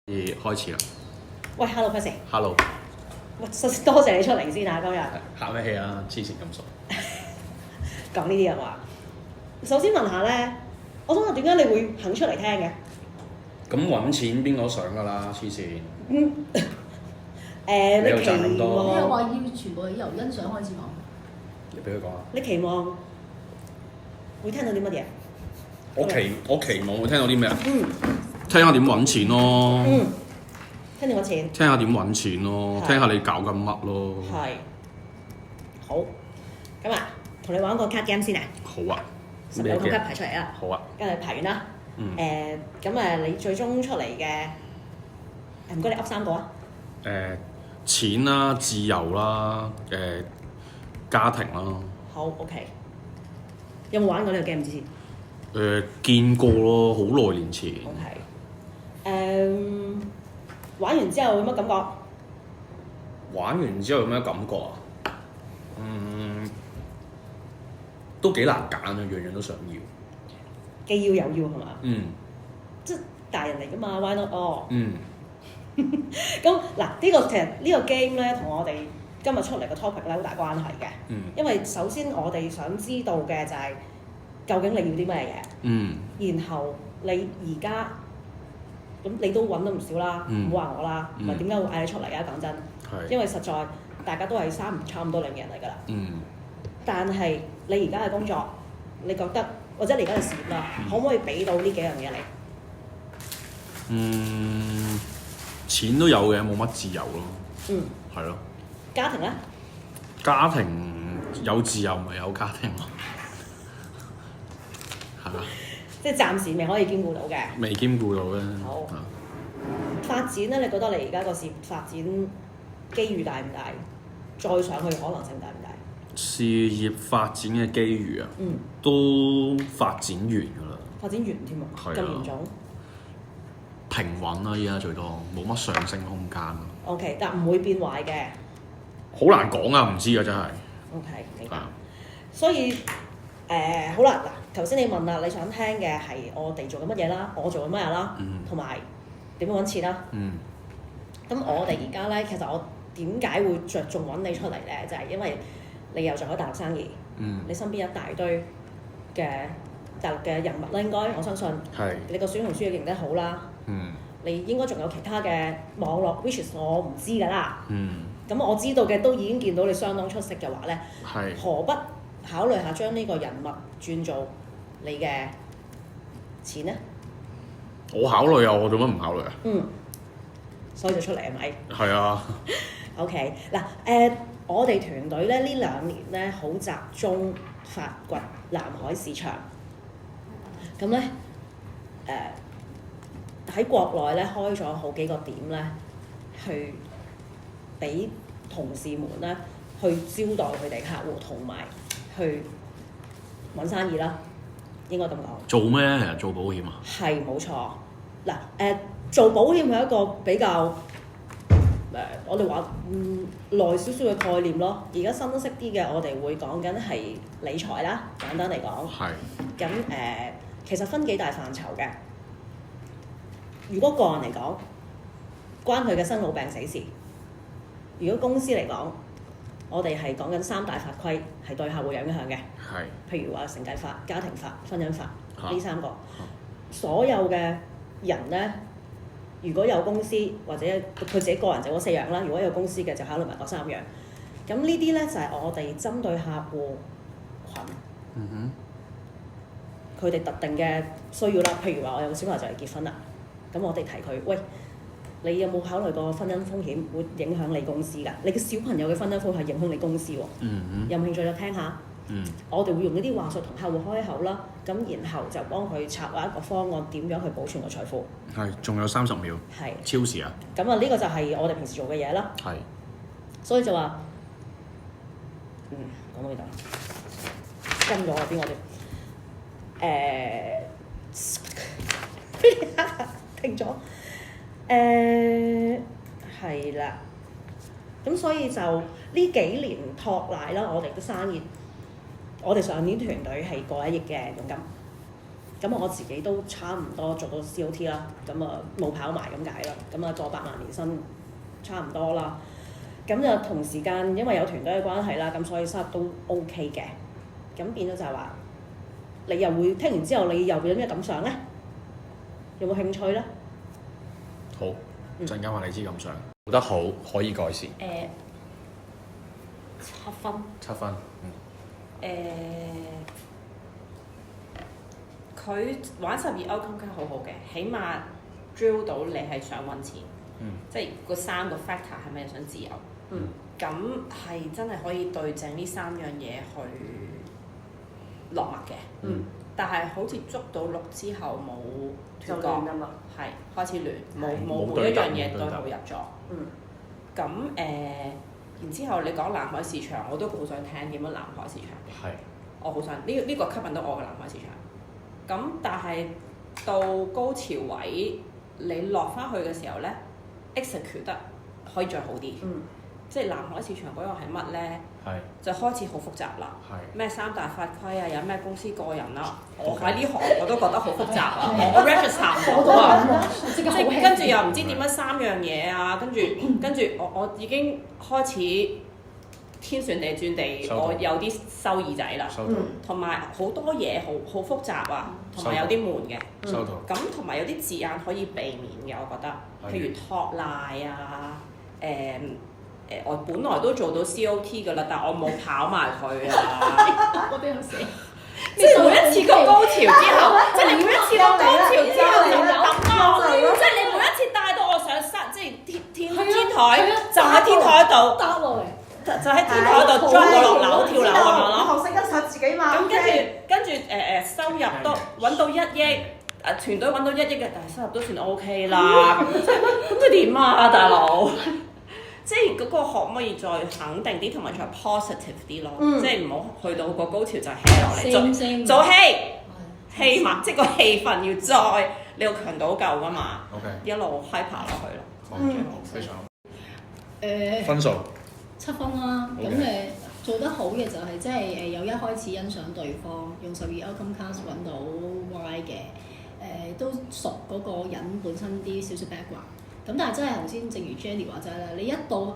開始啦。喂，Hello，Percy。Hello。喂，首先多謝你出嚟先啊，今日。客咩氣啊？黐線咁熟。講呢啲人話。首先問下咧，我想問點解你會肯出嚟聽嘅？咁揾錢邊個都想㗎啦，黐線。你又期賺咁多望你又話要全部由欣賞開始講，你俾佢講啊！你期望會聽到啲乜嘢？我期望會聽到啲咩啊？嗯聽下點揾錢咯，嗯，聽你講錢。聽下點揾錢咯，係聽下你搞緊乜咯。係。好。咁啊，同你玩一個 card game 先啊。好啊。 12個 card 排出嚟啦。好啊。跟住排完啦。嗯。你最終出嚟嘅唔該，你噏3個啊。錢啦、自由啦、家庭啦。好 OK。有冇玩過呢個 game 之前？見過咯，好耐年前。 OK。玩完之後有乜感覺？玩完之後有咩感覺啊？都幾難揀啊，樣樣都想要。既要又要係嘛？即係大人嚟㗎嘛 ，why not all？咁嗱，其實呢個 game 咧，同我哋今日出嚟嘅 topic 咧好大關係嘅。因為首先我哋想知道嘅就係究竟你要啲咩嘢。然後你而家咁你都揾得唔少啦，唔好話我啦，唔係點解會嗌你出嚟啊？講真，因為實在大家都係差唔多兩嘅人嚟㗎啦。但係你而家嘅工作，你覺得或者你而家嘅事業啦，可唔可以俾到呢幾樣嘢你？錢都有嘅，冇乜自由咯。係咯。家庭咧？家庭有自由咪有家庭咯。係啊。即係暫時未可以兼顧到嘅。未兼顧到嘅。好。發展咧，你覺得你而家個事業發展機遇大唔大？再上去可能性大唔大？事業發展嘅機遇啊，都發展完㗎啦。發展完添啊！咁嚴重？平穩啦，依家最多冇乜上升空間。OK， 但唔會變壞嘅。好難講啊，唔知啊，真係。OK，明白。所以好啦，嗱，頭先你問啦，你想聽嘅係我哋做緊乜嘢啦，我做緊乜嘢啦，同埋點樣揾錢啦。咁我哋而家咧，其實我點解會着重揾你出嚟咧？就係因為你又做開大陸生意，你身邊一大堆嘅大陸嘅人物啦，應該我相信。你個小紅書經營得好啦。你應該仲有其他嘅網絡 which is 我唔知㗎啦。咁我知道嘅都已經見到你相當出色嘅話咧，何不考慮下將呢個人物轉做你嘅錢咧？我考慮啊，我做乜唔考慮啊？所以就出嚟係咪？係啊。OK 嗱，我哋團隊咧呢2年咧好集中發掘南海市場，咁咧喺國內咧開咗好幾個點咧，去俾同事們咧去招待佢哋客戶，同埋去揾生意啦，應該咁講。做咩咧？其實做保險啊？係冇錯。嗱做保險係一個比較我哋話耐少少嘅概念咯。而家新式啲嘅，我哋會講緊係理財啦，簡單嚟講。咁其實分幾大範疇嘅。如果個人嚟講，關佢嘅生老病死事；如果公司嚟講，我哋係講緊3大法規係對客戶有影響嘅。譬如話承繼法、家庭法、婚姻法呢3個。所有嘅人咧，如果有公司或者佢自己個人就嗰4樣啦，如果有公司嘅就考慮埋嗰3樣。咁呢啲咧就係我哋針對客戶群，佢哋特定嘅需要啦。譬如話我有個小朋友就嚟結婚啦。咁我哋提佢，喂，你有冇考慮過婚姻風險會影響你公司㗎？你嘅小朋友嘅婚姻風險係影響你公司喎。有冇興趣就聽下？我哋會用呢啲話術同客戶開口啦，咁然後就幫佢策劃一個方案，點樣去保存個財富。仲有30秒。超時啊！咁啊，呢個就係我哋平時做嘅嘢啦。所以就話，講到呢度，跟咗我邊個停咗。係啦。咁所以就呢幾年托賴啦，我哋嘅生意，我哋上年團隊係過1億嘅佣金。咁我自己都差唔多做到 COT 啦，咁啊冇跑埋咁解啦，咁啊過8萬年薪差唔多啦。咁就同時間因為有團隊嘅關係啦，咁所以收入都 OK 嘅。咁變咗就係話，你又會聽完之後，你又會有咩感想咧？有冇興趣咧？好，陣間話你知感想。做得好可以改善。7分。 7分。佢玩12 outcome 卡好好嘅，起碼 drill 到你係想揾錢，即係嗰3個 factor 係咪想自由？咁係真係可以對正呢3樣嘢去落墨嘅。但係好似捉到鹿之後冇斷角，係開始亂，冇每一樣嘢對號入座。咁然之後你講南海市場，我都好想聽點樣南海市場。係。我好想呢個吸引到我嘅南海市場。咁但係到高潮位，你落翻去嘅時候咧 execute 得可以再好啲。即係南海市場嗰樣係乜咧？就開始好複雜啦。咩3大法規啊，有咩公司個人啦，我喺呢行我都覺得好複雜啊！我 register 唔到啊，即係跟住又唔知點樣3樣嘢啊，跟住我已經開始天旋地轉地，我有啲收耳仔啦，同埋好多嘢好複雜啊，同埋有啲悶嘅。咁同埋有啲字眼可以避免嘅，我覺得，譬如托賴啊，我本來都做到 COT 㗎啦，但我冇跑埋佢啊！我都有寫，即係每一次個高潮之後，即係你每一次個高潮之後就抌咯，即係你每一次帶到我上山，即係天台，就喺天台度搭落嚟，就喺天台度 drop 我落樓跳樓咁樣咯。學識欣賞自己嘛。咁跟住收入都揾到1億，團隊揾到1億嘅，但係收入都算 OK 啦。咁即係點啊，大佬？即係嗰個可唔可以再肯定啲，同埋再 positive 啲咯？即係唔好去到個高潮就 hea 落嚟，做氣嘛，即係個氣氛要再你要強度夠噶嘛。一路 hyper 落去咯。非常好。分數7分啦。咁做得好嘅就係即係由一開始欣賞對方，用12 outcome cards 揾到 Y 嘅，都熟嗰個人本身啲少少 background。咁但係真係頭先正如 Jenny 話齋啦，你一到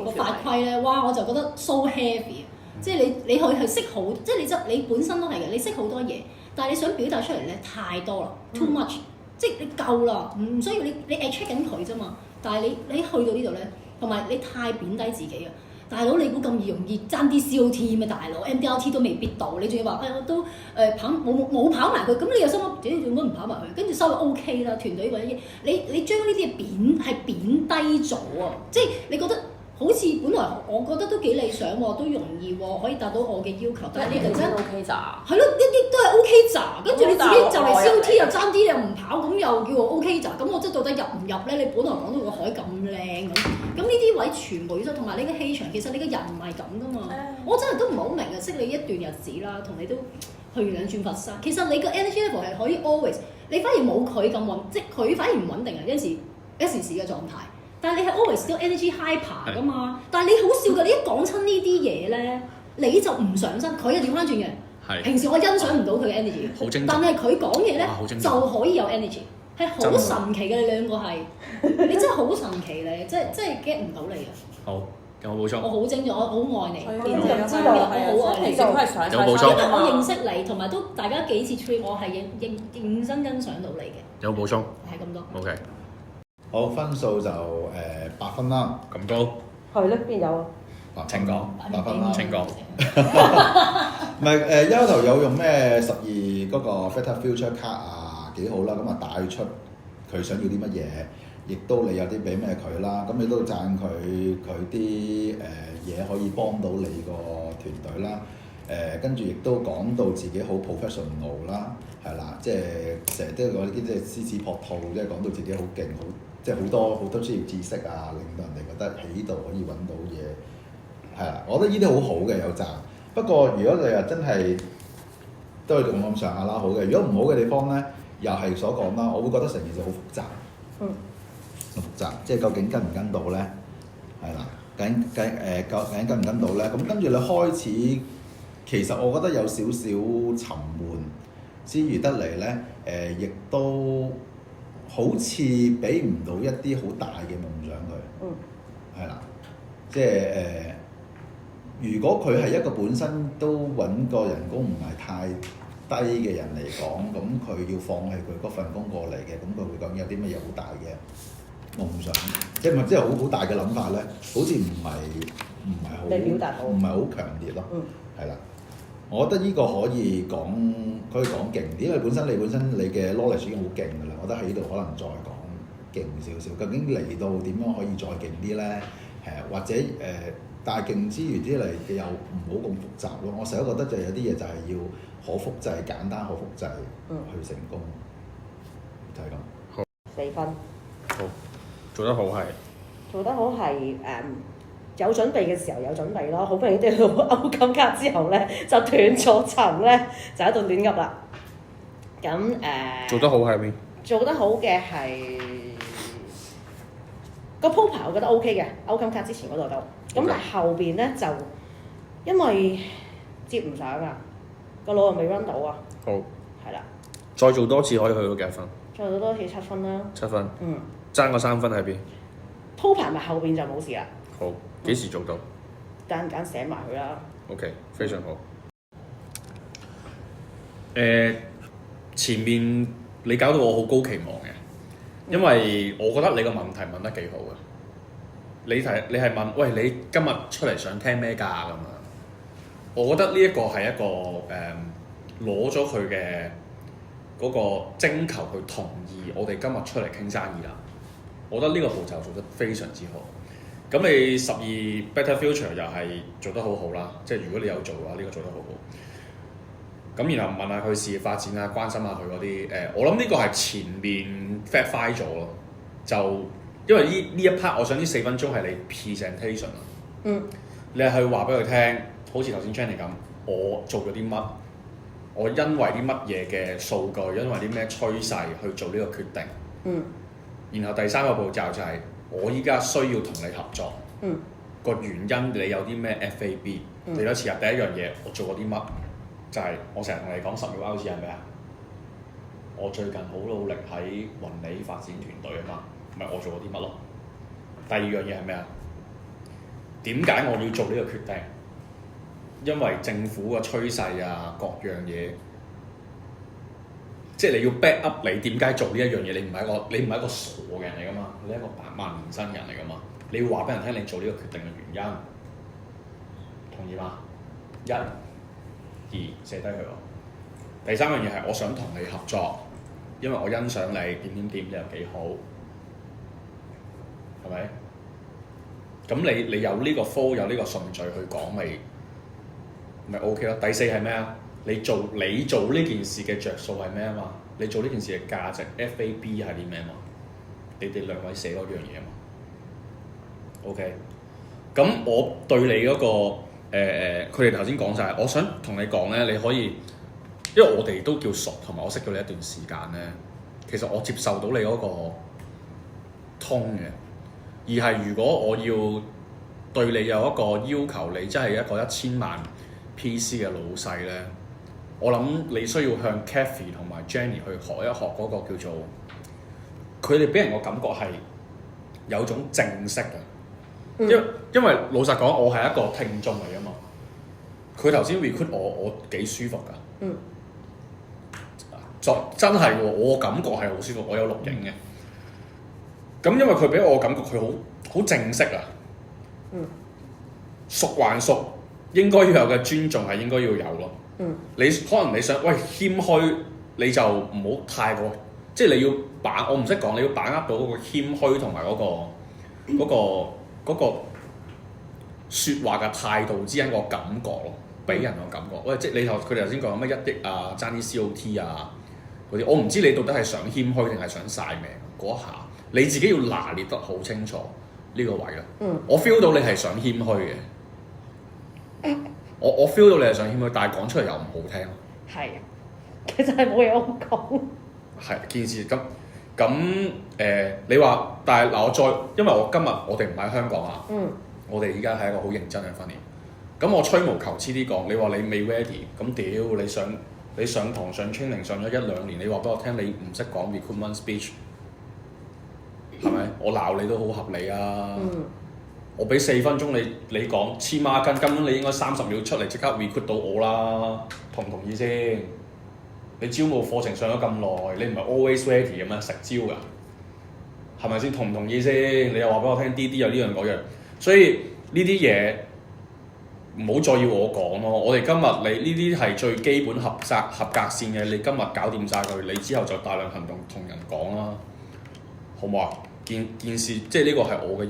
個法規咧，哇！我就覺得 so heavy，即係你去識好，即係你本身都係嘅，你識好多嘢，但係你想表達出嚟咧太多啦，too much，即係你夠啦，唔需要你 check 緊佢啫嘛。但係你去到呢度咧，同埋你太貶低自己啊！大佬你估咁容易爭啲 COT 咩？大佬 MDRT 都未必到，你仲要話我都跑冇跑埋佢，咁你又心諗自己做乜唔跑埋佢？跟住收入 OK 啦，團隊或者你將呢啲嘢貶低咗啊！即係你覺得好似本來我覺得都幾理想喎，都容易喎，可以達到我嘅要求，但係你突然間 OK 咋？係咯，一啲都係 OK 咋，跟住你自己就嚟 COT 又爭啲又唔跑，咁又叫我 OK 咋？咁我即係到底入唔入咧？你本來講到個海咁靚咁呢啲位全部要同埋你嘅氣場，其實你個人唔係咁噶嘛。我真係都唔係好明啊！識你一段日子啦，同你都去完2轉佛山，其實你個 energy level 係可以 always， 你反而冇佢咁穩，即係佢反而唔穩定啊！一時嘅狀態。但係你係 always 都 energy hyper 噶嘛？但係你好笑㗎，你一講親呢啲嘢咧，你就唔上身，佢又調翻轉嘅。平時我欣賞唔到佢嘅 energy，但係佢講嘢咧就可以有 energy， 係好神奇嘅。你兩個係，你真係好神奇咧，真係 get 唔到你啊！好，有冇補充？我好精咗，我好愛你，認真我好愛你。有冇補充？我認識你，同埋都大家幾次 trip， 我係認真欣賞到你嘅。有補充？係咁多。OK。好，分數就8分啦。咁高？係咧，邊有啊？請講。8分啦。請講。唔係一開頭有用咩12嗰個 Theta Future 卡啊，幾好啦，咁啊帶出佢想要啲乜嘢，亦都你有啲俾咩佢啦，咁你都讚佢啲嘢可以幫到你個團隊啦。跟住亦都講到自己好 professional 啦，係啦，即係成日都講啲即係獅子撲兔，即係講到自己好勁，好即係好多專業知識啊，令到人哋覺得喺度可以揾到嘢，係啦，我覺得呢啲好好嘅有讚。不過如果你話真係都係咁上下啦，好嘅。如果唔好嘅地方咧，又係所講啦，我會覺得成件事好複雜，複雜，即係究竟跟唔跟到咧？係啦，究竟跟唔跟到咧？咁跟住你開始。其實我覺得有少少沉悶，之餘得嚟咧，亦都好似俾唔到一啲好大嘅夢想佢，係啦，即係如果佢係一個本身都揾個人工唔係太低嘅人嚟講，咁佢要放棄佢嗰份工過嚟嘅，咁佢會講有啲乜嘢好大嘅夢想，即係好大嘅諗法咧，好似唔係好，你表達到唔係好強烈咯，係啦。我覺得呢個可以講勁啲，因為本身你嘅 knowledge 已經好勁㗎啦。我覺得喺呢度可能再講勁少少。究竟嚟到點樣可以再勁啲咧？或者但係勁之餘啲嚟又唔好咁複雜咯。我成日都覺得就有啲嘢就係要可複製、簡單可複製去成功，就係咁。好4分。好，做得好係。做得好係有準備嘅時候有準備咯，好不容易都到歐金卡之後咧，就斷咗層咧，就喺度亂噏啦。咁做得好係邊？做得好嘅係個鋪排，我覺得 O K 嘅，歐金卡之前嗰度都。咁但係後邊咧就因為接唔上啊，個腦又未 run 到啊。好。係啦。再做多次可以去到幾多分？再做多次7分啦。7分。爭個3分喺邊？鋪排埋後邊就冇事啦。好，幾時做到？間唔間寫埋佢啦。OK， 非常好。前面你搞到我好高期望嘅，因為我覺得你個問題問得幾好嘅。你係問，喂，你今日出嚟想聽咩㗎咁樣？我覺得呢一個係一個攞咗佢嘅嗰個徵求去同意我哋今日出嚟傾生意啦。我覺得呢個步驟做得非常之好。咁你12 Better Future 又係做得好好啦，即係如果你有做嘅話，呢個做得好好。咁然後問下佢事業發展啊，關心下佢嗰啲我諗呢個係前面 fact find 咗咯，就因為呢一 part， 我想呢4分鐘係你 presentation 啊。你係去話俾佢聽，好似頭先 Jenny 咁，我做咗啲乜，我因為啲乜嘢嘅數據，因為啲咩趨勢去做呢個決定。然後第3個步驟就係、我依家需要同你合作，個原因你有啲咩 FAB？你都切入第一樣嘢，我做過啲乜？就係、我成日同你講10秒好似係咩啊？我最近好努力喺雲理發展團隊啊嘛，咪我做過啲乜咯？第2樣嘢係咩啊？點解我要做呢個決定？因為政府嘅趨勢啊，各樣嘢，即係你要 back up 你點解做呢一樣嘢？你唔係一個傻嘅人嚟噶嘛？你係一個8萬年薪人嚟噶嘛？你要話俾人聽你做呢個決定嘅原因，同意嗎？1、2寫低佢喎。第3樣嘢係我想同你合作，因為我欣賞你點，你又幾好，係咪？咁你有呢個 flow 有呢個順序去講咪 OK 咯。第4係咩啊？你做呢件事嘅着數係咩啊嘛？你做呢件事嘅價值 FAB 係啲咩嘛？你哋2位寫嗰樣嘢嘛 ？OK。咁我對你嗰個佢哋頭先講晒，我想同你講咧，你可以，因為我哋都叫熟，同埋我識咗你一段時間咧，其實我接受到你嗰個通嘅，而係如果我要對你有一個要求，你真係一個1000萬 PC 嘅老細咧，我諗你需要向 Kathy 同埋 Jenny 去學一學嗰個叫做，佢哋俾人個感覺係有種正式嘅，因為老實講，我係一個聽眾嚟啊嘛。佢頭先 recruit 我幾舒服㗎，真係喎，我感覺係好舒服，我有錄影嘅。咁因為佢俾我感覺佢好正式啊，熟還熟，應該要有嘅尊重係應該要有咯。你可能你想喂謙虛，你就唔好太過，即係你要我唔識講，你要把握到嗰個謙虛同埋嗰個説話嘅態度之間個感覺咯，俾人個感覺。喂，即係佢哋頭先講乜1億啊，爭啲 COT 啊嗰啲，我唔知你到底係想謙虛定係想晒命嗰下，你自己要拿捏得好清楚呢個位咯。我 feel 到你係想謙虛嘅，我 feel 到你係想謙虛，但係講出嚟又唔好聽。係，其實係冇嘢好講。係件事咁你話，但係嗱因為我今日我哋唔喺香港啊，我哋而家係一個好認真嘅訓練。咁我吹毛求疵啲講，你話你未 ready，咁屌你想你上堂上 training 上咗1-2年，你話俾我聽你唔識講 recruitment speech， 係咪？我鬧你都好合理啊！我俾4分鐘你講黐孖筋，根本你應該30秒出嚟即刻 recruit 到我啦，同唔同意先？你招募課程上咗咁耐，你唔係 always ready 咁樣食招㗎，係咪先？同唔同意先？你又話俾我聽啲有呢樣嗰樣，所以呢啲嘢唔好再要我講咯。我哋今日你呢啲係最基本合格線嘅，你今日搞掂晒佢，你之後就大量行動同人講啦，好唔好啊？件事即係呢個係我嘅要求。